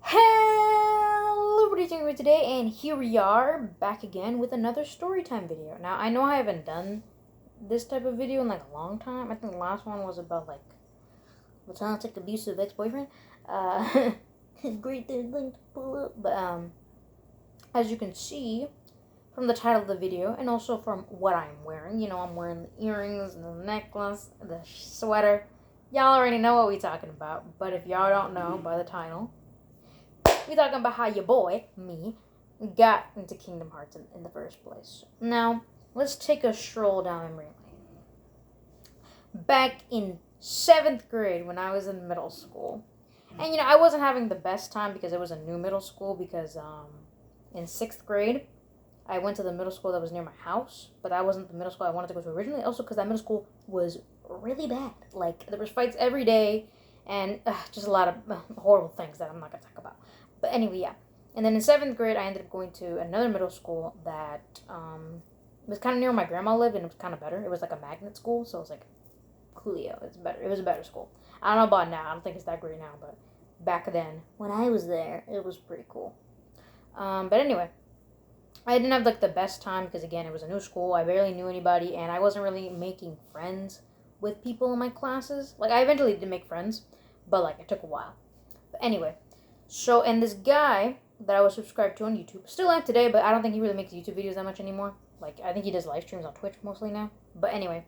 Hello, what are you doing with today? And here we are, back again with another Storytime video. Now, I know I haven't done this type of video in like a long time. I think the last one was about like, what sounds like abusive ex-boyfriend. Great thing to pull up. But, as you can see from the title of the video, and also from what I'm wearing, I'm wearing the earrings and the necklace, the sweater. Y'all already know what we're talking about. But if y'all don't know by the title, we're talking about how your boy, me, got into Kingdom Hearts in the first place. Now, let's take a stroll down memory lane. Back in 7th grade, when I was in middle school, and I wasn't having the best time because it was a new middle school, because in 6th grade, I went to the middle school that was near my house, but that wasn't the middle school I wanted to go to originally, also because that middle school was really bad. Like, there was fights every day, and just a lot of horrible things that I'm not going to talk about. But anyway, yeah. And then in 7th grade, I ended up going to another middle school that was kind of near where my grandma lived, and it was kind of better. It was like a magnet school, so it was like, coolio. It's better. It was a better school. I don't know about now. I don't think it's that great now, but back then, when I was there, it was pretty cool. But anyway, I didn't have like the best time because, again, it was a new school. I barely knew anybody, and I wasn't really making friends with people in my classes. Like, I eventually did make friends, but like, it took a while. But anyway, so, and this guy that I was subscribed to on YouTube, still am today, but I don't think he really makes YouTube videos that much anymore. Like, I think he does live streams on Twitch mostly now. But anyway,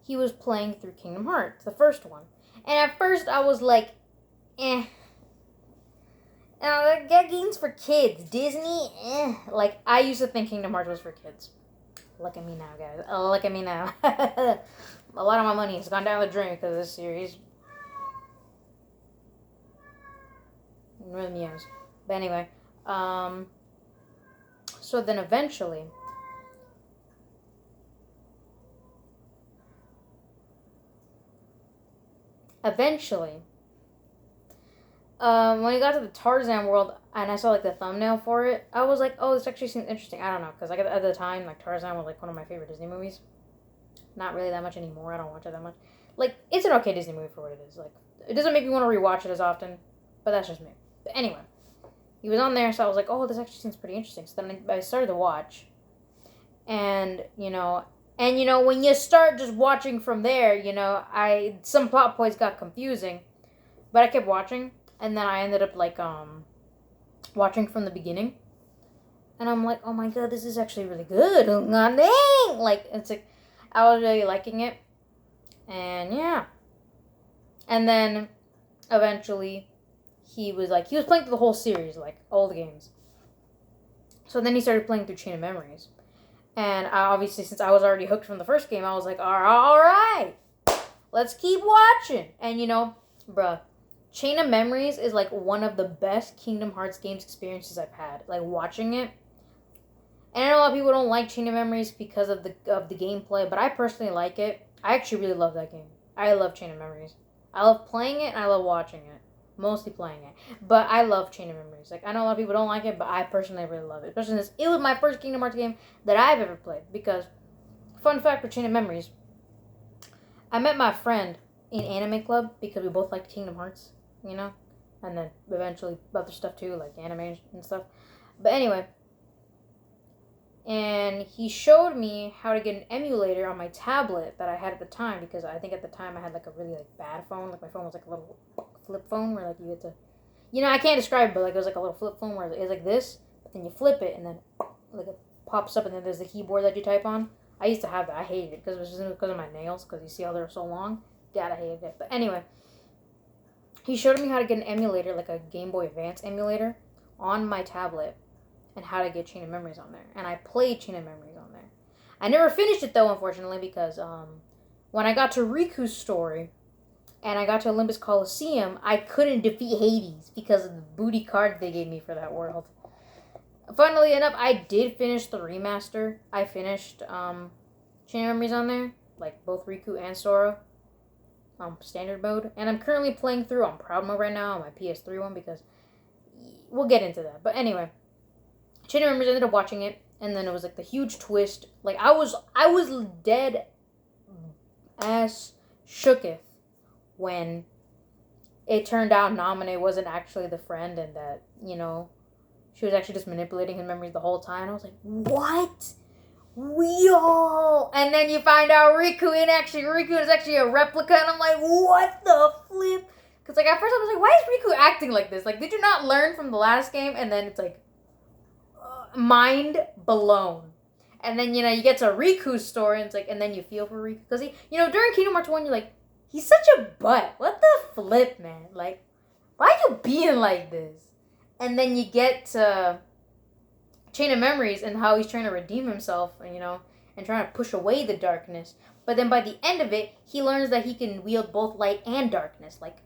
he was playing through Kingdom Hearts, the first one. And at first I was like, eh. That game's for kids. Disney, eh. Like, I used to think Kingdom Hearts was for kids. Look at me now, guys. Oh, look at me now. A lot of my money has gone down the drain because of this series. Really meows. But anyway, so then eventually, when we got to the Tarzan world and I saw like the thumbnail for it, I was like, oh, this actually seems interesting. I don't know, because like at the time, like Tarzan was like one of my favorite Disney movies. Not really that much anymore. I don't watch it that much. Like, it's an okay Disney movie for what it is. Like, it doesn't make me want to rewatch it as often, but that's just me. But anyway, he was on there, so I was like, oh, this actually seems pretty interesting. So then I started to watch, and when you start just watching from there, some plot points got confusing, but I kept watching, and then I ended up like watching from the beginning, and I'm like, oh my god, this is actually really good. Oh god dang! Like, it's like, I was really liking it, and yeah, and then eventually he was playing through the whole series, like all the games. So then he started playing through Chain of Memories. And obviously, since I was already hooked from the first game, I was like, all right, let's keep watching. And bruh, Chain of Memories is like one of the best Kingdom Hearts games experiences I've had. Like, watching it. And I know a lot of people don't like Chain of Memories because of the gameplay, but I personally like it. I actually really love that game. I love Chain of Memories. I love playing it and I love watching it. Mostly playing it. But I love Chain of Memories. Like, I know a lot of people don't like it, but I personally really love it. Especially since it was my first Kingdom Hearts game that I've ever played. Because, fun fact with Chain of Memories, I met my friend in Anime Club because we both liked Kingdom Hearts, And then eventually other stuff too, like anime and stuff. But anyway, and he showed me how to get an emulator on my tablet that I had at the time, because I think at the time I had like a really like bad phone. Like, my phone was like a little flip phone where like you had to, I can't describe it, but like it was like a little flip phone where it was like this, but then you flip it and then like it pops up and then there's the keyboard that you type on. I used to have that. I hated it because it was just because of my nails, because you see how they're so long. God, I hated it. But anyway, he showed me how to get an emulator, like a Game Boy Advance emulator, on my tablet, and how to get Chain of Memories on there. And I played Chain of Memories on there. I never finished it though, unfortunately, because when I got to Riku's story and I got to Olympus Coliseum, I couldn't defeat Hades because of the booty card they gave me for that world. Funnily enough, I did finish the remaster. I finished Chain of Memories on there, like both Riku and Sora, standard mode. And I'm currently playing through on Proud Mode right now on my PS3 one, because we'll get into that. But anyway, Chain of Memories, ended up watching it, and then it was like the huge twist. Like, I was dead ass shooketh when it turned out Namine wasn't actually the friend, and that, you know, she was actually just manipulating his memories the whole time. I was like, what? Yo! And then you find out Riku is actually a replica, and I'm like, what the flip? Because, like, at first I was like, why is Riku acting like this? Like, did you not learn from the last game? And then it's like, mind blown. And then, you know, you get to Riku's story, and it's like, and then you feel for Riku. Because, he, you know, during Kingdom Hearts 1, you're like, he's such a butt. What the flip, man? Like, why are you being like this? And then you get to Chain of Memories and how he's trying to redeem himself, you know, and trying to push away the darkness. But then by the end of it, he learns that he can wield both light and darkness. Like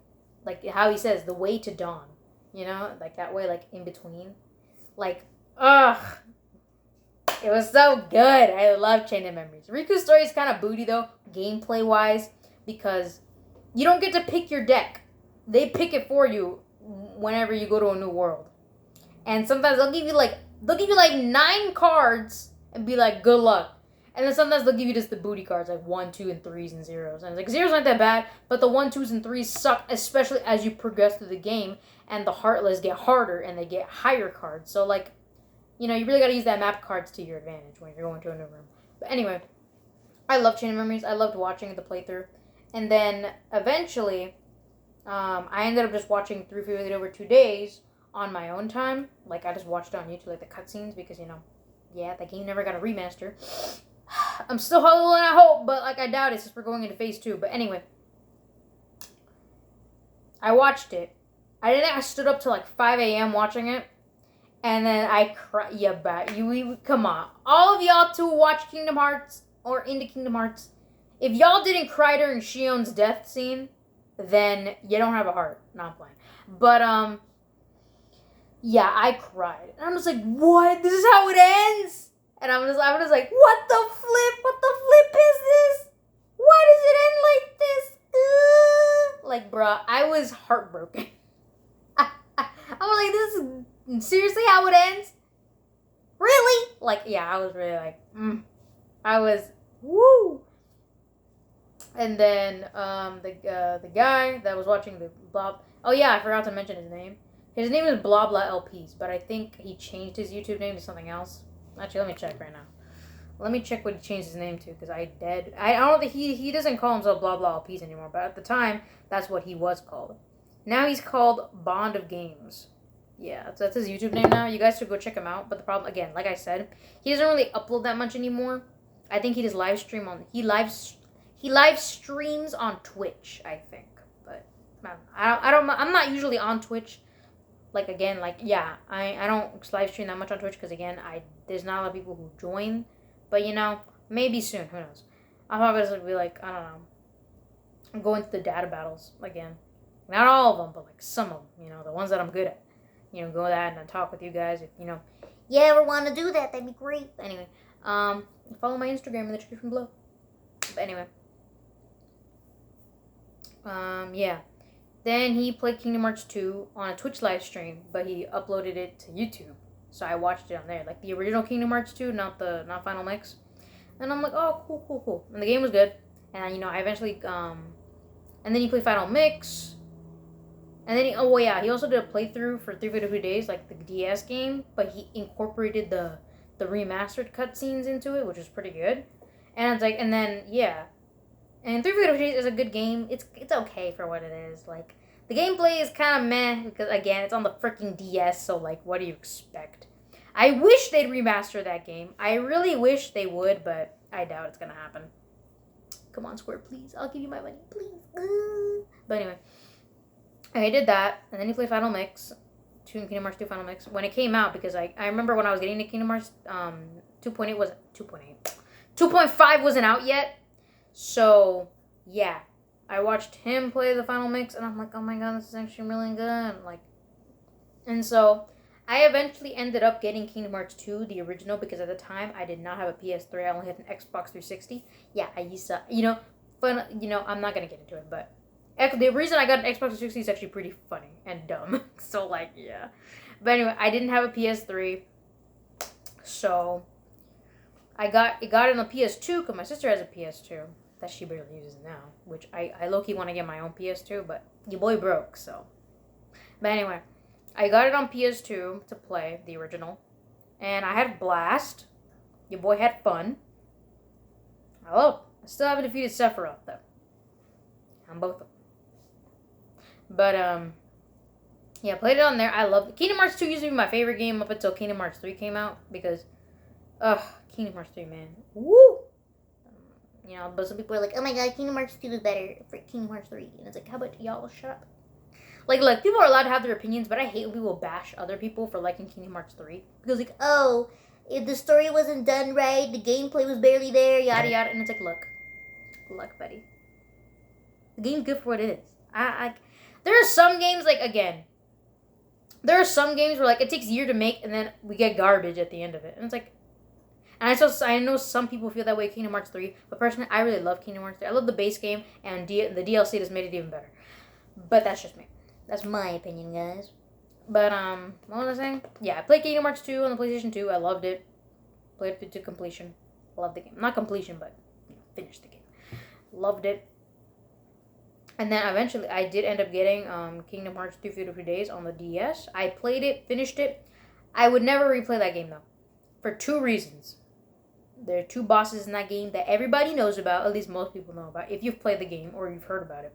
how he says, the way to dawn. You know, like that way, like in between. Like, ugh. It was so good. I love Chain of Memories. Riku's story is kind of booty, though, gameplay-wise, because you don't get to pick your deck. They pick it for you whenever you go to a new world. And sometimes they'll give you like 9 cards and be like, good luck. And then sometimes they'll give you just the booty cards, like 1, 2, and 3s and 0s. And it's like, 0s aren't that bad, but the 1, 2s, and 3s suck, especially as you progress through the game, and the Heartless get harder and they get higher cards. So, like, you know, you really got to use that map cards to your advantage when you're going to a new room. But anyway, I love Chain of Memories. I loved watching the playthrough. And then eventually, I ended up just watching through it over 2 days on my own time. Like, I just watched it on YouTube, like the cutscenes, because, you know, yeah, that game never got a remaster. I'm still holding out hope, but, like, I doubt it since we're going into phase 2. But anyway, I watched it. I stood up till like 5 a.m. watching it. And then I cried. Yeah, but come on. All of y'all who watch Kingdom Hearts or into Kingdom Hearts, if y'all didn't cry during Shion's death scene, then you don't have a heart. No, I'm playing. But, yeah, I cried. And I'm just like, what? This is how it ends? And I'm just like, what the flip? What the flip is this? Why does it end like this? Like, bruh, I was heartbroken. I was like, this is seriously how it ends? Really? Like, yeah, I was really like, I was, woo. And then, the guy that was watching the Blob, oh yeah, I forgot to mention his name. His name is Blah Blah LPs, but I think he changed his YouTube name to something else. Actually, let me check right now. Let me check what he changed his name to, because I don't think he doesn't call himself Blah Blah LPs anymore, but at the time, that's what he was called. Now he's called Bond of Games. Yeah, that's his YouTube name now. You guys should go check him out. But the problem, again, like I said, he doesn't really upload that much anymore. I think he just live streams on Twitch, I think. But I'm not usually on Twitch. Like, again, like, yeah, I don't live stream that much on Twitch because, again, there's not a lot of people who join. But, you know, maybe soon. Who knows? I'll probably just be like, I don't know, go into the data battles again. Not all of them, but, like, some of them, you know, the ones that I'm good at. You know, go that and then talk with you guys if, you know, you ever want to do that, that'd be great. Anyway, follow my Instagram in the description below. But anyway, yeah. Then he played Kingdom Hearts 2 on a Twitch live stream, but he uploaded it to YouTube. So I watched it on there, like the original Kingdom Hearts 2, not Final Mix. And I'm like, oh, cool. And the game was good. And, you know, I eventually, and then he played Final Mix. And then, he also did a playthrough for 352 Days, like the DS game, but he incorporated the remastered cutscenes into it, which is pretty good. And it's like, and then, yeah. And 352 Days is a good game. It's okay for what it is. Like, the gameplay is kind of meh, because, again, it's on the freaking DS, so, like, what do you expect? I wish they'd remaster that game. I really wish they would, but I doubt it's gonna happen. Come on, Square, please. I'll give you my money, please. But anyway. I did that, and then he played Final Mix, Kingdom Hearts 2 Final Mix, when it came out, because I remember when I was getting to Kingdom Hearts, 2.8 wasn't, 2.8, 2.5 wasn't out yet, so, yeah, I watched him play the Final Mix, and I'm like, oh my god, this is actually really good, like, and so, I eventually ended up getting Kingdom Hearts 2, the original, because at the time, I did not have a PS3, I only had an Xbox 360, yeah, I used to, you know, I'm not gonna get into it, but the reason I got an Xbox 360 is actually pretty funny and dumb. So, like, yeah. But anyway, I didn't have a PS3. So, I got it on the PS2 because my sister has a PS2. that she barely uses now, which I low-key want to get my own PS2, but your boy broke, so. But anyway, I got it on PS2 to play, the original, and I had a blast. Your boy had fun. I still haven't defeated Sephiroth, though. On both of them. But, yeah, played it on there. I loved it. Kingdom Hearts 2 used to be my favorite game up until Kingdom Hearts 3 came out, because, Kingdom Hearts 3, man. Woo! You know, but some people are like, oh my god, Kingdom Hearts 2 is better for Kingdom Hearts 3. And it's like, how about y'all shut up? Like, look, people are allowed to have their opinions, but I hate when people bash other people for liking Kingdom Hearts 3. Because, like, oh, if the story wasn't done right, the gameplay was barely there, yada yada. And it's like, look, buddy. The game's good for what it is. There are some games, like, again, there are some games where, like, it takes a year to make, and then we get garbage at the end of it. And it's like, and I know some people feel that way Kingdom Hearts 3, but personally, I really love Kingdom Hearts 3. I love the base game, and the DLC just made it even better. But that's just me. That's my opinion, guys. But, what was I saying? Yeah, I played Kingdom Hearts 2 on the PlayStation 2. I loved it. Played it to completion. Loved the game. Not completion, but, you know, finished the game. Loved it. And then eventually, I did end up getting Kingdom Hearts 353 Days on the DS. I played it, finished it. I would never replay that game, though. For 2 reasons. There are 2 bosses in that game that everybody knows about, at least most people know about, if you've played the game or you've heard about it.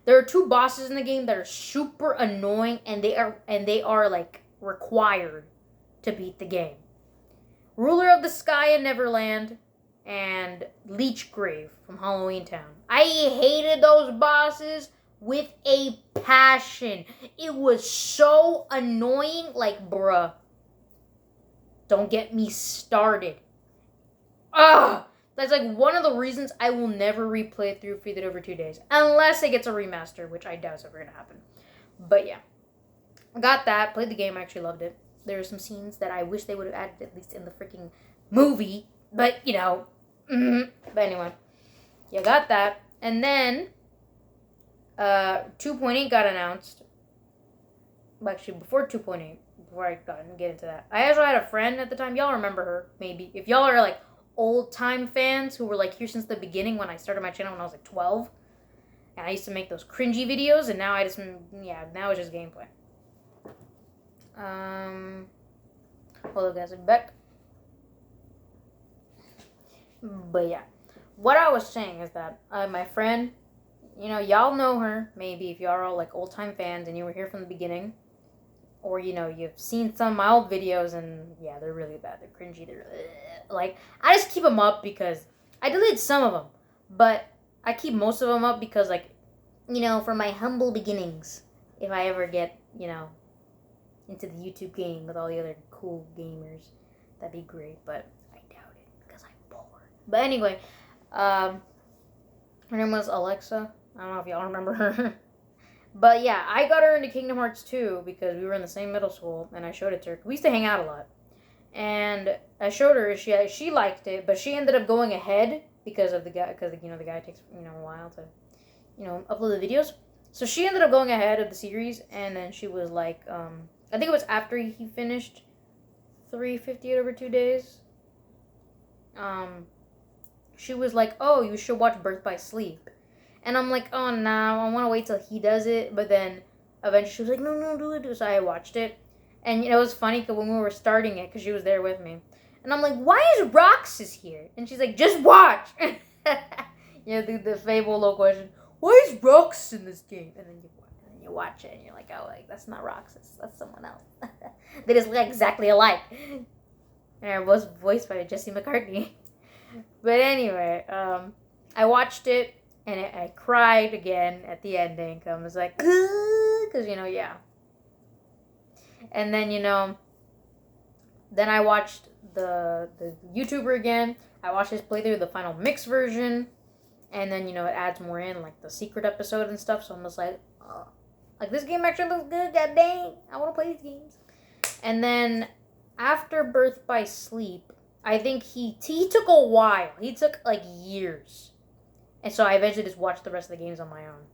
There are 2 bosses in the game that are super annoying, and they are like required to beat the game. Ruler of the Sky in Neverland and Leechgrave from Halloween Town. I hated those bosses with a passion. It was so annoying, like, bruh. Don't get me started. Ugh! That's like one of the reasons I will never replay through Feed It Over 2 Days. Unless it gets a remaster, which I doubt is ever going to happen. But yeah. I got that. Played the game. I actually loved it. There are some scenes that I wish they would have added at least in the freaking movie. But, you know. But anyway. Yeah, got that. And then 2.8 got announced. Actually, before 2.8. Before I get into that. I also had a friend at the time. Y'all remember her, maybe. If y'all are like old-time fans who were like here since the beginning when I started my channel when I was like 12. And I used to make those cringy videos, and now now it's just gameplay. Hold up, guys, I'm back. But yeah, what I was saying is that my friend, you know, y'all know her, maybe, if y'all are all like old-time fans and you were here from the beginning. Or, you know, you've seen some of my old videos, and yeah, they're really bad. They're cringy. Like, I just keep them up because I deleted some of them. But I keep most of them up because, like, you know, for my humble beginnings, if I ever get, you know, into the YouTube game with all the other cool gamers, that'd be great. But I doubt it because I'm bored. But anyway, her name was Alexa. I don't know if y'all remember her. But yeah, I got her into Kingdom Hearts 2 because we were in the same middle school, and I showed it to her. We used to hang out a lot. And I showed her, she liked it, but she ended up going ahead because of the guy, because, you know, the guy takes, you know, a while to, you know, upload the videos. So she ended up going ahead of the series, and then she was like, I think it was after he finished 358 over 2 days. She was like, oh, you should watch Birth by Sleep. And I'm like, oh, no, I want to wait till he does it. But then eventually she was like, no, do it. So I watched it. And, you know, it was funny because when we were starting it, because she was there with me. And I'm like, why is Roxas here? And she's like, just watch. You know, the fable little question. Why is Roxas in this game? And then you watch it and you're like, oh, like, that's not Roxas. That's someone else. They just look exactly alike. And they're both voiced by Jesse McCartney. But anyway, I watched it. And I cried again at the ending. I was like, because, you know, yeah. And then, you know, then I watched the YouTuber again. I watched his playthrough, the final mix version. And then, you know, it adds more in, like the secret episode and stuff. So I'm just like, oh, like, this game actually looks good. God dang, I want to play these games. And then after Birth by Sleep, I think he took a while. He took, like, years. And so I eventually just watched the rest of the games on my own.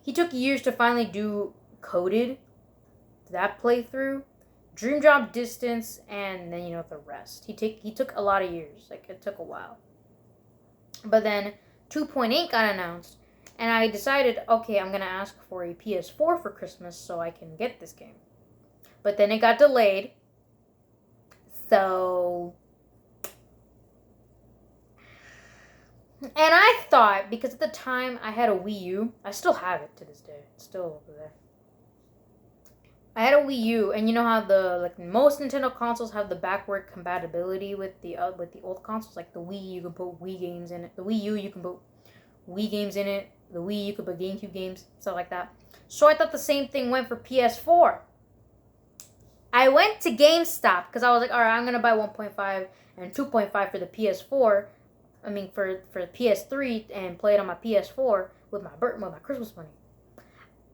He took years to finally do Coded, that playthrough, Dream Job Distance, and then, you know, the rest. He took a lot of years. Like, it took a while. But then 2.8 got announced. And I decided, okay, I'm going to ask for a PS4 for Christmas so I can get this game. But then it got delayed. So... And I thought, because at the time I had a Wii U, I still have it to this day. It's still over there. I had a Wii U, and you know how most Nintendo consoles have the backward compatibility with the old consoles, like the Wii, you can put Wii games in it. The Wii U, you can put Wii games in it. The Wii, you could put GameCube games, stuff like that. So I thought the same thing went for PS4. I went to GameStop because I was like, all right, I'm gonna buy 1.5 and 2.5 for the PS4. I mean, for the PS3 and play it on my PS4 with my Christmas money.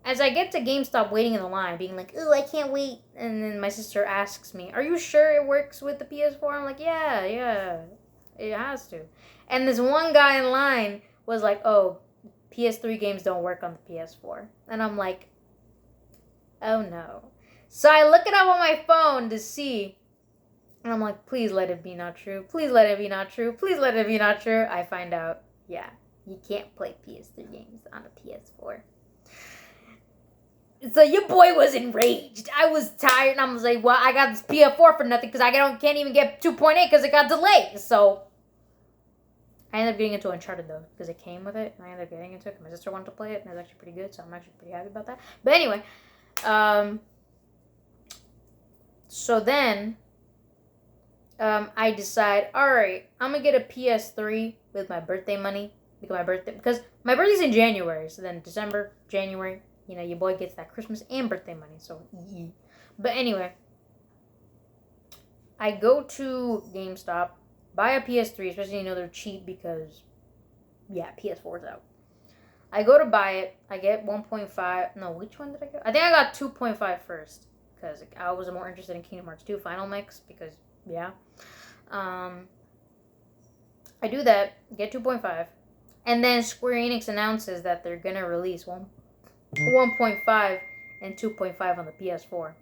As I get to GameStop waiting in the line, being like, ooh, I can't wait. And then my sister asks me, are you sure it works with the PS4? I'm like, yeah, it has to. And this one guy in line was like, oh, PS3 games don't work on the PS4. And I'm like, oh no. So I look it up on my phone to see. And I'm like, please let it be not true. Please let it be not true. Please let it be not true. I find out, yeah, you can't play PS3 games on a PS4. So your boy was enraged. I was tired, and I was like, well, I got this PS4 for nothing because I can't even get 2.8 because it got delayed. So I ended up getting into Uncharted, though, because it came with it, and I ended up getting into it. My sister wanted to play it, and it was actually pretty good, so I'm actually pretty happy about that. But anyway, so then I decide, all right, I'm going to get a PS3 with my birthday money because my birthday's in January, so then December, January, you know, your boy gets that Christmas and birthday money, so But anyway, I go to GameStop, buy a PS3, especially, you know, they're cheap because, yeah, PS4's out. I go to buy it, I get 1.5, no, which one did I get? I think I got 2.5 first, because I was more interested in Kingdom Hearts 2 Final Mix, because, yeah. I do that, get 2.5, and then Square Enix announces that they're going to release 1.5 and 2.5 on the PS4.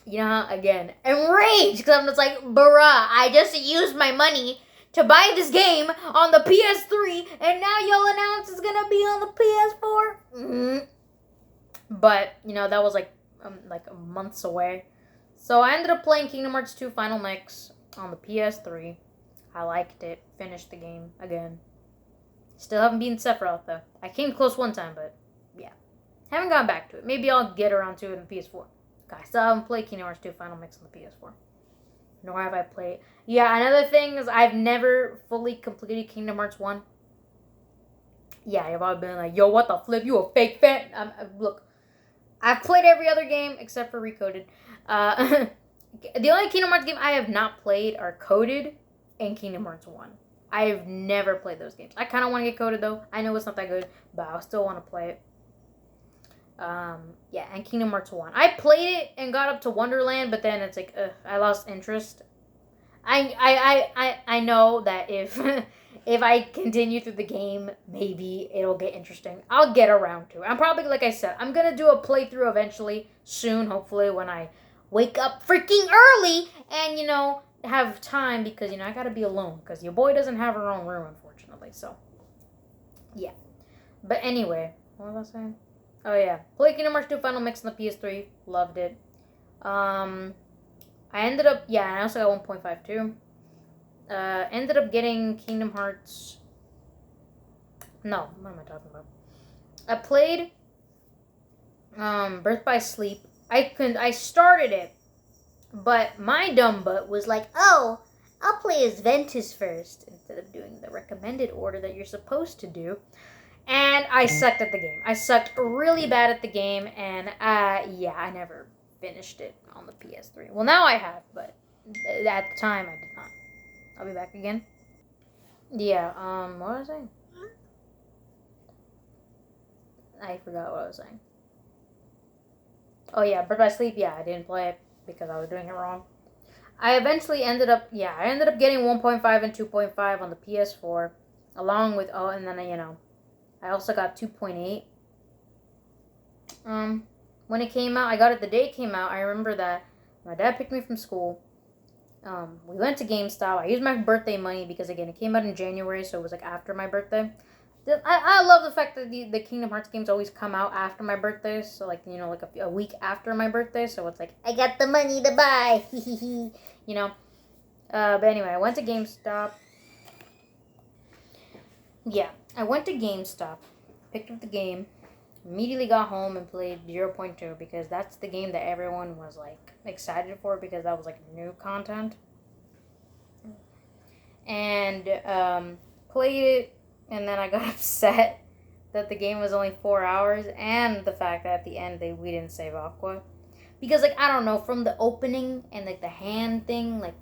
You know how, again, enraged, because I'm just like, bruh, I just used my money to buy this game on the PS3, and now y'all announce it's going to be on the PS4? But, you know, that was like months away. So I ended up playing Kingdom Hearts 2 Final Mix on the PS3. I liked it. Finished the game again. Still haven't beaten Sephiroth, though. I came close one time, but yeah. Haven't gone back to it. Maybe I'll get around to it on PS4. I still haven't played Kingdom Hearts 2 Final Mix on the PS4. Nor have I played... Yeah, another thing is I've never fully completed Kingdom Hearts 1. Yeah, I've always been like, yo, what the flip? You a fake fan? Look, I've played every other game except for Recoded. The only Kingdom Hearts game I have not played are Coded and Kingdom Hearts 1. I've never played those games. I kind of want to get Coded, though. I know it's not that good, but I still want to play it. Yeah, and Kingdom Hearts 1. I played it and got up to Wonderland, but then it's like, I lost interest. I know that if if I continue through the game, maybe it'll get interesting. I'll get around to it. I'm probably, like I said, I'm going to do a playthrough eventually, soon, hopefully, when I wake up freaking early and, you know, have time because, you know, I got to be alone because your boy doesn't have her own room, unfortunately, so, yeah. But anyway, what was I saying? Oh, yeah. Played Kingdom Hearts 2 Final Mix on the PS3. Loved it. I ended up... Yeah, I also got 1.5 too. Ended up getting Kingdom Hearts... No, what am I talking about? I played Birth by Sleep. I started it, but my dumb butt was like, oh, I'll play as Ventus first, instead of doing the recommended order that you're supposed to do. And I sucked at the game. I sucked really bad at the game, and yeah, I never finished it on the PS3. Well, now I have, but at the time I did not. I'll be back again. Yeah, what was I saying? I forgot what I was saying. Oh yeah, Birth by Sleep, yeah, I didn't play it because I was doing it wrong. I eventually ended up getting 1.5 and 2.5 on the PS4, along with, and then, you know, I also got 2.8. When it came out, I got it the day it came out. I remember that my dad picked me from school, We went to GameStop. I used my birthday money because, again, it came out in January, so it was, like, after my birthday. I love the fact that the Kingdom Hearts games always come out after my birthday. So, like, you know, like a week after my birthday. So it's like, I got the money to buy. You know. But anyway, I went to GameStop. Yeah, I went to GameStop. Picked up the game. Immediately got home and played 0.2 because that's the game that everyone was, like, excited for because that was, like, new content. And played it, and then I got upset that the game was only 4 hours and the fact that at the end we didn't save Aqua. Because, like, I don't know, from the opening and, like, the hand thing, like,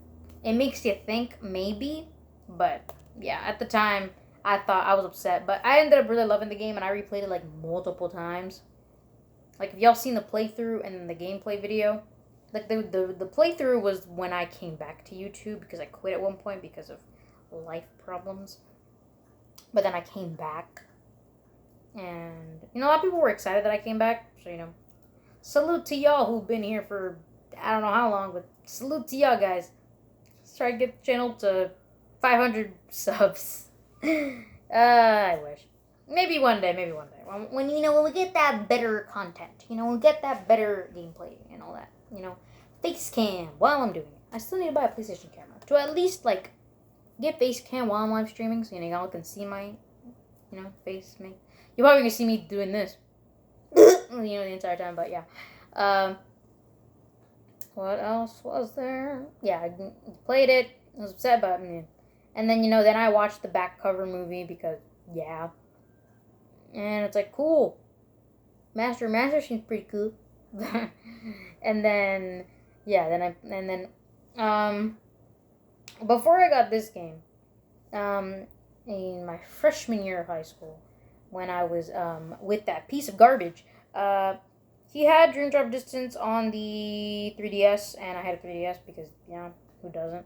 it makes you think maybe. But, yeah, at the time, I thought I was upset, but I ended up really loving the game, and I replayed it, like, multiple times. Like, if y'all seen the playthrough and the gameplay video, like, the playthrough was when I came back to YouTube, because I quit at one point because of life problems. But then I came back, and, you know, a lot of people were excited that I came back, so, you know, salute to y'all who've been here for, I don't know how long, but salute to y'all, guys. Let's try to get the channel to 500 subs. I wish. Maybe one day. When you know, when we get that better content, you know, when we get that better gameplay and all that, you know, face cam while I'm doing it. I still need to buy a PlayStation camera to at least, like, get face cam while I'm live streaming, so, you know, y'all can see my, you know, face. You're probably gonna see me doing this, you know, the entire time. But yeah. What else was there? Yeah, I played it. I was upset, but and then, you know, then I watched the back cover movie because, yeah. And it's like, cool. Master seems pretty cool. And then, yeah, before I got this game, in my freshman year of high school, when I was, with that piece of garbage, he had Dream Drop Distance on the 3DS, and I had a 3DS because, you know, who doesn't?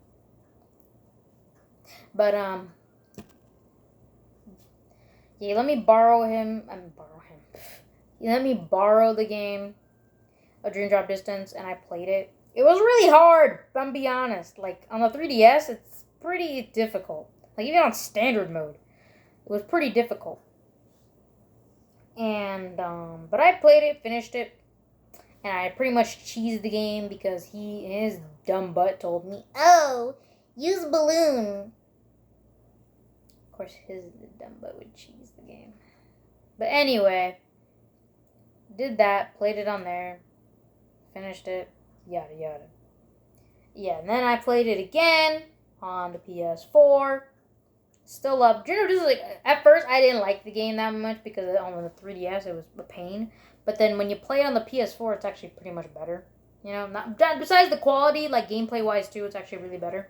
But, yeah, let me borrow him. He let me borrow the game, A Dream Drop Distance, and I played it. It was really hard, if I'm be honest. Like, on the 3DS, it's pretty difficult. Like, even on standard mode, it was pretty difficult. And, but I played it, finished it, and I pretty much cheesed the game because his dumb butt told me, oh, use balloon. Of course, his dumb butt would cheese the game. But anyway, did that, played it on there, finished it, yada yada. Yeah, and then I played it again on the PS4. Still love. Like, at first, I didn't like the game that much because on the 3DS it was a pain. But then when you play it on the PS4, it's actually pretty much better. You know, not besides the quality, like gameplay wise too, it's actually really better.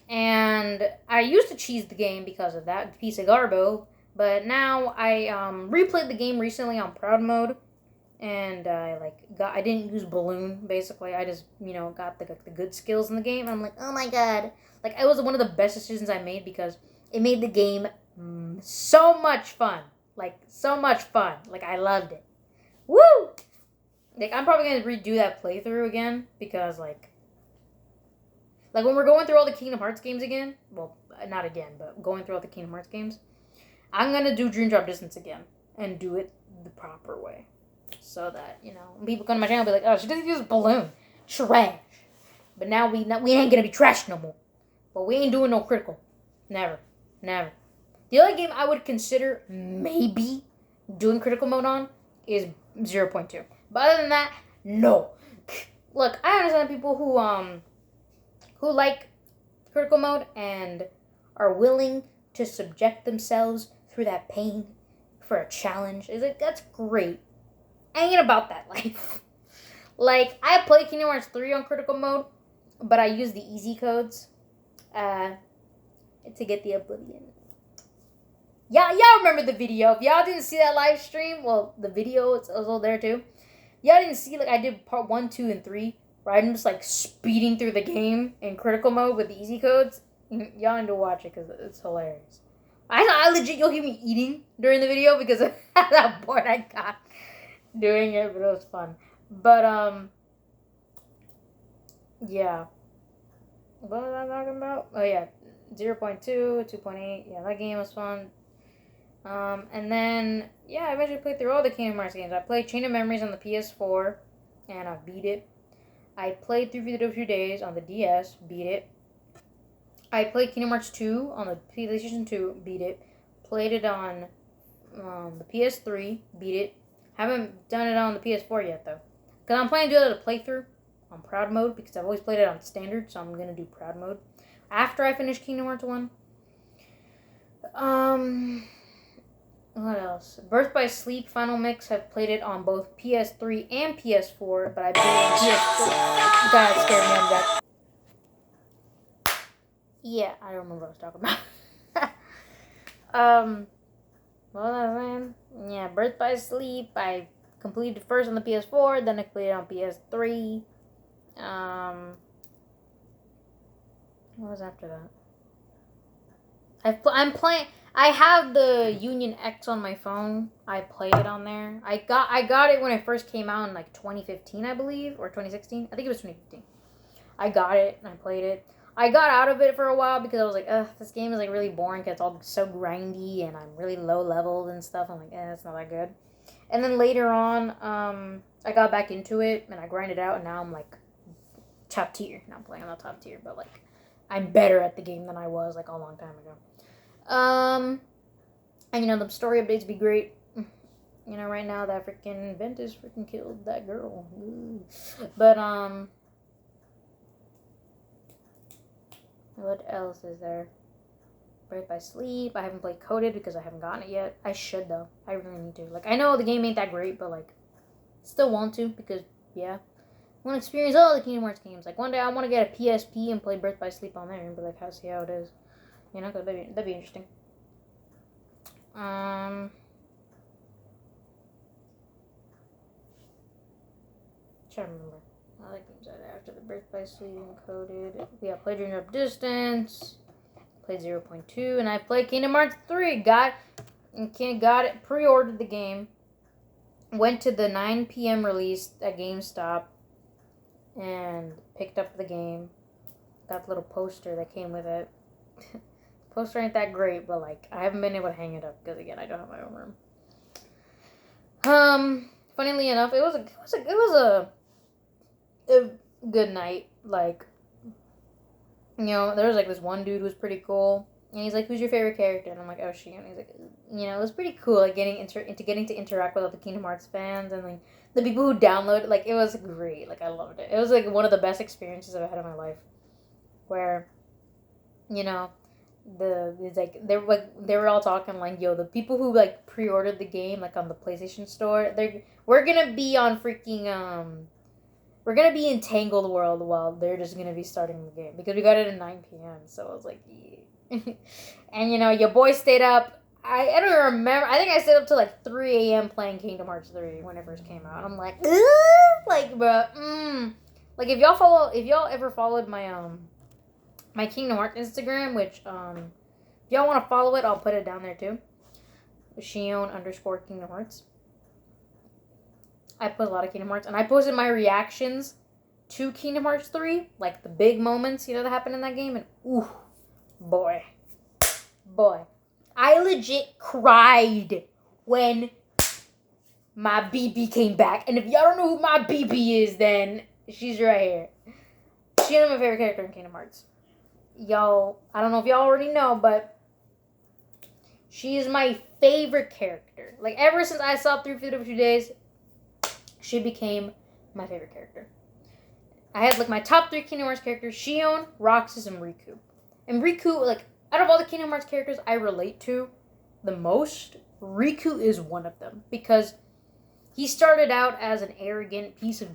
And I used to cheese the game because of that piece of garbo, but now I replayed the game recently on proud mode, and I didn't use balloon. Basically, I just, you know, got the good skills in the game. And I'm like, oh my god, like, it was one of the best decisions I made because it made the game so much fun. Like, so much fun. Like, I loved it. Woo! Like, I'm probably gonna redo that playthrough again because, like, when we're going through all the Kingdom Hearts games again, well, not again, but going through all the Kingdom Hearts games, I'm going to do Dream Drop Distance again and do it the proper way. So that, you know, when people come to my channel and be like, oh, she doesn't use balloon. Trash. But now we ain't going to be trash no more. But we ain't doing no critical. Never. The only game I would consider maybe doing critical mode on is 0.2. But other than that, no. Look, I understand people who like critical mode and are willing to subject themselves through that pain for a challenge. It's like, that's great. I ain't about that life. Like, I played Kingdom Hearts 3 on critical mode, but I used the easy codes to get the Oblivion. Y'all remember the video. If y'all didn't see that live stream, well, the video, it's also there too. Y'all didn't see, like, I did part 1, 2, and 3. Where I'm just, like, speeding through the game in critical mode with the easy codes. Y'all need to watch it because it's hilarious. I legit, you'll hear me eating during the video because of how bored I got doing it, but it was fun. But, Yeah. What was I talking about? Oh, yeah. 0.2, 2.8. Yeah, that game was fun. And then, yeah, I eventually played through all the Kingdom Hearts games. I played Chain of Memories on the PS4, and I beat it. I played through Video 2 Days on the DS, beat it. I played Kingdom Hearts 2 on the PlayStation 2, beat it. Played it on the PS3, beat it. Haven't done it on the PS4 yet, though. Because I'm planning to do it a playthrough on Proud Mode, because I've always played it on Standard, so I'm going to do Proud Mode. After I finish Kingdom Hearts 1. What else? Birth by Sleep Final Mix. Have played it on both PS3 and PS4, but I beat it on PS4. God, it scared me on that. Yeah, I don't remember what I was talking about. What was I saying? Yeah, Birth by Sleep. I completed first on the PS4, then I completed on PS3. What was after that? I'm playing. I have the Union X on my phone. I play it on there. I got it when it first came out in like 2015, I believe, or 2016. I think it was 2015. I got it and I played it. I got out of it for a while because I was like, ugh, this game is like really boring because it's all so grindy and I'm really low leveled and stuff. I'm like, it's not that good. And then later on, I got back into it and I grinded out and now I'm like top tier. Now I'm playing on the top tier, but like I'm better at the game than I was like a long time ago. And you know, the story updates be great. You know, right now that freaking Ventus freaking killed that girl. Ooh. But, what else is there? Birth by Sleep. I haven't played Coded because I haven't gotten it yet. I should, though. I really need to. Like, I know the game ain't that great, but, like, still want to because, yeah. I want to experience all the Kingdom Hearts games. Like, one day I want to get a PSP and play Birth by Sleep on there and be like, see how it is. You know, that'd be interesting. Trying to remember. I like games after the Birth by Sleep and Coded. Yeah, played Dream Drop Distance. Played 0.2, and I played Kingdom Hearts 3. Got it. Pre-ordered the game. Went to the 9 p.m. release at GameStop and picked up the game. Got the little poster that came with it. Poster ain't that great, but like I haven't been able to hang it up because again I don't have my own room. Funnily enough, it was a good night. Like, you know, there was like this one dude who was pretty cool, and he's like, "Who's your favorite character?" And I'm like, "Oh, she." And he's like, you know, it was pretty cool, like getting to interact with all the Kingdom Hearts fans and like the people who download. Like, it was great. Like, I loved it. It was like one of the best experiences I've had in my life, where, you know. They were all talking like, yo, the people who like pre-ordered the game like on the PlayStation Store, we're gonna be on freaking we're gonna be in Tangled World while they're just gonna be starting the game because we got it at 9 p.m. So I was like, yeah. And you know, your boy stayed up. I don't remember. I think I stayed up till like 3 a.m. playing Kingdom Hearts 3 when it first came out. I'm like, like, bro, like if y'all ever followed my Kingdom Hearts Instagram, which, if y'all want to follow it, I'll put it down there too. Shion_Kingdom Hearts. I put a lot of Kingdom Hearts, and I posted my reactions to Kingdom Hearts 3, like the big moments, you know, that happened in that game, and ooh, boy. I legit cried when my BB came back, and if y'all don't know who my BB is, then she's right here. She's my favorite character in Kingdom Hearts. Y'all, I don't know if y'all already know, but she is my favorite character. Like, ever since I saw through Video 2 Days, she became my favorite character. I had, like, my top 3 Kingdom Hearts characters, Shion, Roxas, and Riku. And Riku, like, out of all the Kingdom Hearts characters I relate to the most, Riku is one of them. Because he started out as an arrogant piece of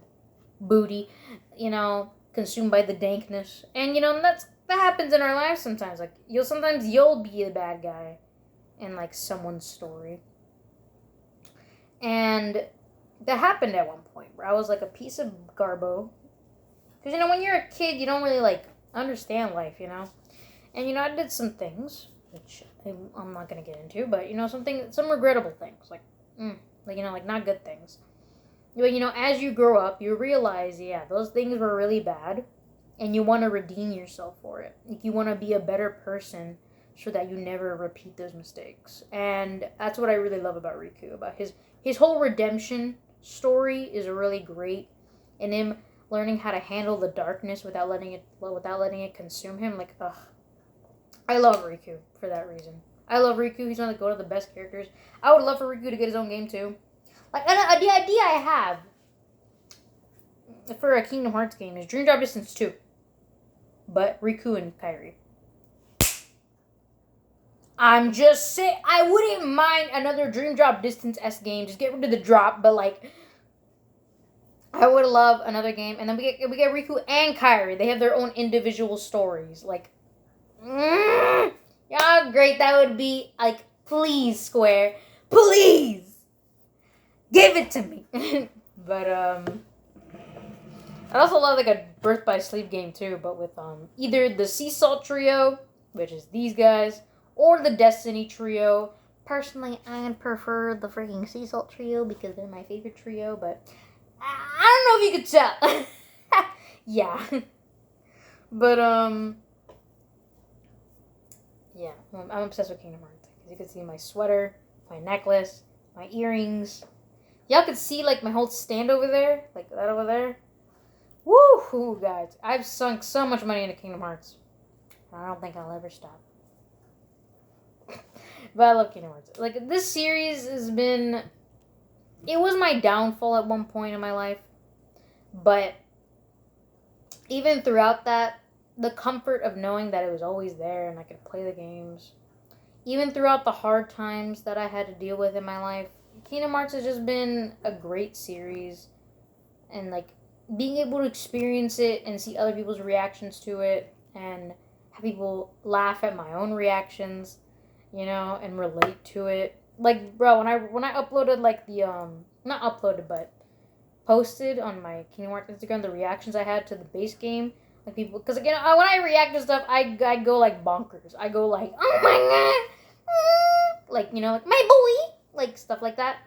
booty, you know, consumed by the dankness. And, you know, that happens in our lives sometimes. Like, you'll be the bad guy in, like, someone's story. And that happened at one point where I was, like, a piece of garbo. Because, you know, when you're a kid, you don't really, like, understand life, you know? And, you know, I did some things, which I'm not going to get into, but, you know, some regrettable things. Like, you know, like, not good things. But, you know, as you grow up, you realize, yeah, those things were really bad. and you want to redeem yourself for it. Like, you want to be a better person so that you never repeat those mistakes. And that's what I really love about Riku. About his whole redemption story is really great, and him learning how to handle the darkness without letting it consume him. Like, ugh, I love Riku for that reason. I love Riku. He's one of the best characters. I would love for Riku to get his own game too. Like, the idea I have for a Kingdom Hearts game is Dream Drop Distance 2, but Riku and Kairi. I'm just saying, I wouldn't mind another Dream Drop Distance S game. Just get rid of the drop, but like, I would love another game. And then we get Riku and Kairi. They have their own individual stories. Like, yeah, great. That would be like, please, Square, please give it to me. But I also love like a Birth by Sleep game too, but with either the Sea Salt Trio, which is these guys, or the Destiny Trio. Personally, I prefer the freaking Sea Salt Trio because they're my favorite trio, but I don't know if you could tell. Yeah. But, yeah, I'm obsessed with Kingdom Hearts. As you can see, my sweater, my necklace, my earrings. Y'all could see, like, my whole stand over there, like that over there. Woo-hoo, guys. I've sunk so much money into Kingdom Hearts. I don't think I'll ever stop. But I love Kingdom Hearts. Like, this series has been... It was my downfall at one point in my life. But even throughout that, the comfort of knowing that it was always there and I could play the games. Even throughout the hard times that I had to deal with in my life, Kingdom Hearts has just been a great series. And, like, being able to experience it and see other people's reactions to it and have people laugh at my own reactions, you know, and relate to it. Like, bro, when I uploaded, like, the, not uploaded, but posted on my Kingdom Hearts Instagram the reactions I had to the base game, like, people, because, again, when I react to stuff, I go, like, bonkers. I go, like, oh my god, like, you know, like, my boy, like, stuff like that.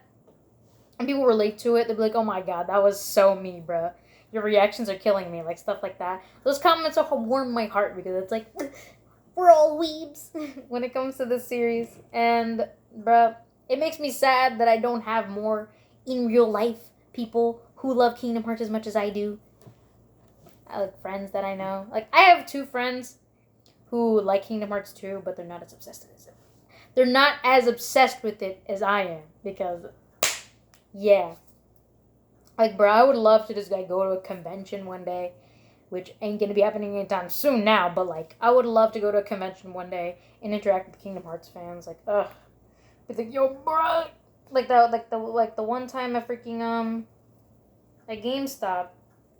And people relate to it. They'll be like, oh my god, that was so me, bro. Your reactions are killing me, like, stuff like that. Those comments will warm my heart because it's like, we're all weebs when it comes to this series. And, bruh, it makes me sad that I don't have more in real life people who love Kingdom Hearts as much as I do. I like friends that I know. Like, I have 2 friends who like Kingdom Hearts 2, but they're not as obsessed as it. They're not as obsessed with it as I am because, yeah. Like, bro, I would love to just, like, go to a convention one day, which ain't gonna be happening anytime soon now, but, like, I would love to go to a convention one day and interact with Kingdom Hearts fans. Like, ugh. It's like, yo, bro. Like the one time at freaking, at GameStop,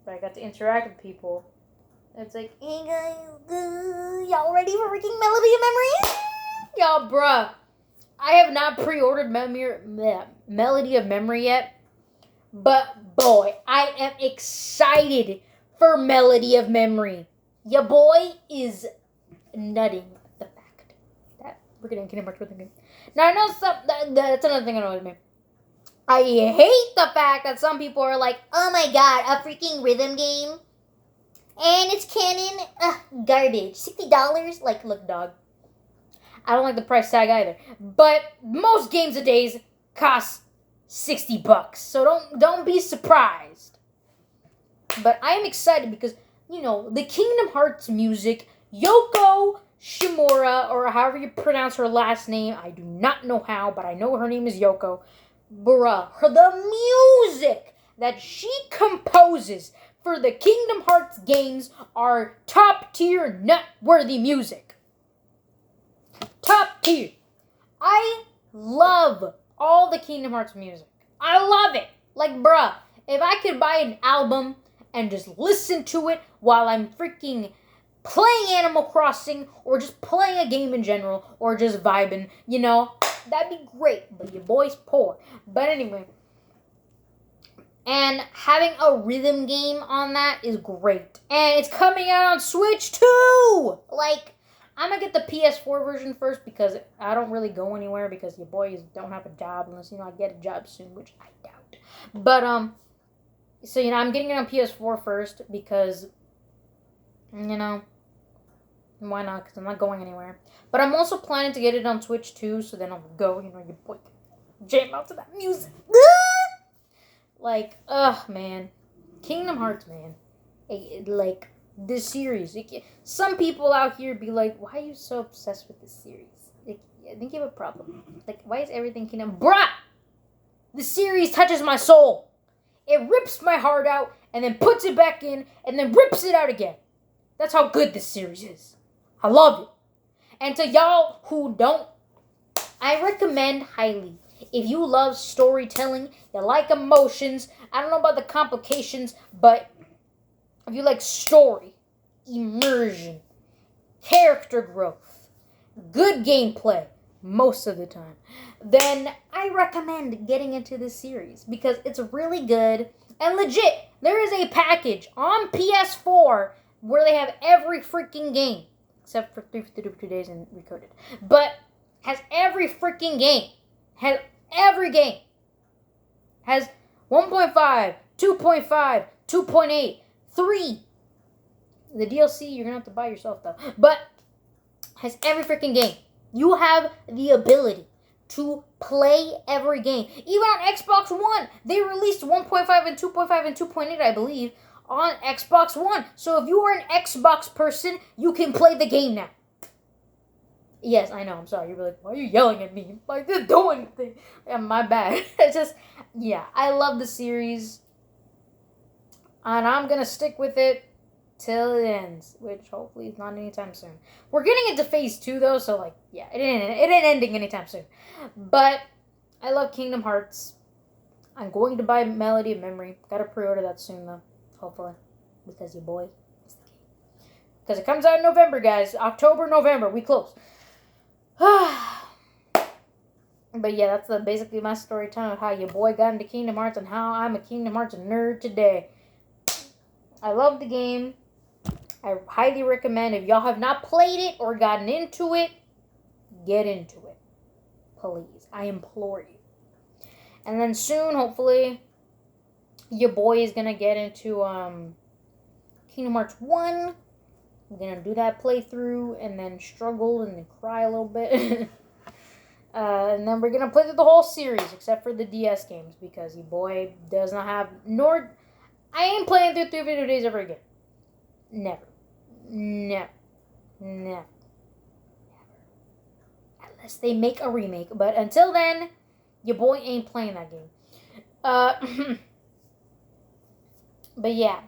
where I got to interact with people. It's like, hey guys, y'all ready for freaking Melody of Memory? Y'all, bruh. I have not pre-ordered Melody of Memory yet. But, boy, I am excited for Melody of Memory. Your boy is nutting the fact that we're getting Kingdom Hearts with him. Now, I know that's another thing I know with me. I hate the fact that some people are like, oh my god, a freaking rhythm game? And it's canon? Garbage. $60? Like, look, dog. I don't like the price tag either. But most games a days cost $60, so don't be surprised. But I am excited because, you know, the Kingdom Hearts music, Yoko Shimura, or however you pronounce her last name, I do not know how, but I know her name is Yoko. Bruh, the music that she composes for the Kingdom Hearts games are top tier, nut-worthy music. Top tier. I love all the Kingdom Hearts music. I love it. Like, bruh, if I could buy an album and just listen to it while I'm freaking playing Animal Crossing or just playing a game in general or just vibing, you know, that'd be great. But your boy's poor. But anyway, and having a rhythm game on that is great. And it's coming out on Switch too. Like, I'm going to get the PS4 version first because I don't really go anywhere because your boys don't have a job unless, you know, I get a job soon, which I doubt. But, so, you know, I'm getting it on PS4 first because You know, why not? Because I'm not going anywhere. But I'm also planning to get it on Twitch too, so then I'll go, you know, your boy can jam out to that music. Like, man. Kingdom Hearts, man. Like, this series. Some people out here be like, why are you so obsessed with this series? Like, I think you have a problem. Like, why is everything Kingdom... Bruh! The series touches my soul. It rips my heart out, and then puts it back in, and then rips it out again. That's how good this series is. I love it. And to y'all who don't, I recommend highly. If you love storytelling, you like emotions, I don't know about the complications, but if you like story, immersion, character growth, good gameplay, most of the time, then I recommend getting into this series because it's really good and legit. There is a package on PS4 where they have every freaking game, except for 352 days and Recoded, but has every freaking game, has every game, has 1.5, 2.5, 2.8, 3. The DLC you're gonna have to buy yourself though, but has every freaking game. You have the ability to play every game. Even on Xbox One, they released 1.5 and 2.5 and 2.8, I believe, on Xbox One. So if you are an Xbox person, you can play the game now. Yes, I know, I'm sorry. You're like, why are you yelling at me? I didn't do anything. Yeah, my bad. It's just, yeah, I love the series. And I'm going to stick with it till it ends, which hopefully is not anytime soon. We're getting into phase 2 though, so like, yeah, it ain't ending anytime soon. But I love Kingdom Hearts. I'm going to buy Melody of Memory. Gotta pre-order that soon though, hopefully, because your boy is the king. Because it comes out in November, guys. October, November, we close. But yeah, that's basically my story time of how your boy got into Kingdom Hearts and how I'm a Kingdom Hearts nerd today. I love the game. I highly recommend, if y'all have not played it or gotten into it, get into it. Please. I implore you. And then soon, hopefully, your boy is going to get into Kingdom Hearts 1. I'm going to do that playthrough and then struggle and then cry a little bit. And then we're going to play through the whole series except for the DS games because your boy does not have... I ain't playing through 3 days ever again. Never. Never. Never. Unless they make a remake. But until then, your boy ain't playing that game. But yeah.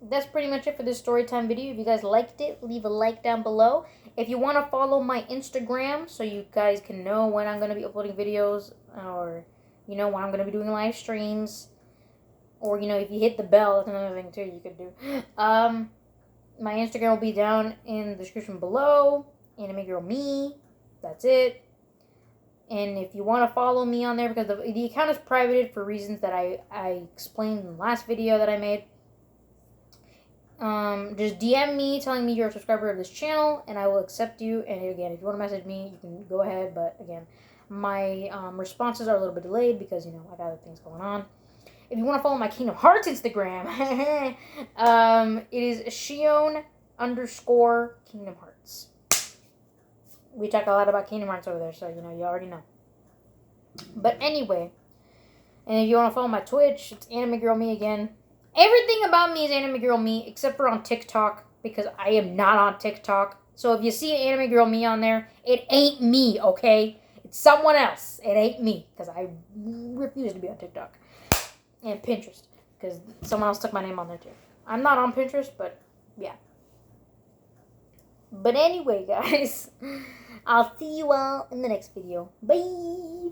That's pretty much it for this storytime video. If you guys liked it, leave a like down below. If you want to follow my Instagram so you guys can know when I'm going to be uploading videos or, you know, when I'm going to be doing live streams. Or, you know, if you hit the bell, that's another thing, too, you could do. My Instagram will be down in the description below. animegirlmii. That's it. And if you want to follow me on there, because the account is privated for reasons that I explained in the last video that I made. Just DM me telling me you're a subscriber of this channel, and I will accept you. And again, if you want to message me, you can go ahead. But again, my responses are a little bit delayed because, you know, I got other things going on. If you want to follow my Kingdom Hearts Instagram, it is Shion_Kingdom Hearts. We talk a lot about Kingdom Hearts over there, so, you know, you already know. But anyway, and if you want to follow my Twitch, it's animegirlmii again. Everything about me is animegirlmii, except for on TikTok, because I am not on TikTok. So if you see animegirlmii on there, it ain't me, okay? It's someone else. It ain't me, because I refuse to be on TikTok. And Pinterest, because someone else took my name on there too. I'm not on Pinterest, but yeah. But anyway, guys, I'll see you all in the next video. Bye!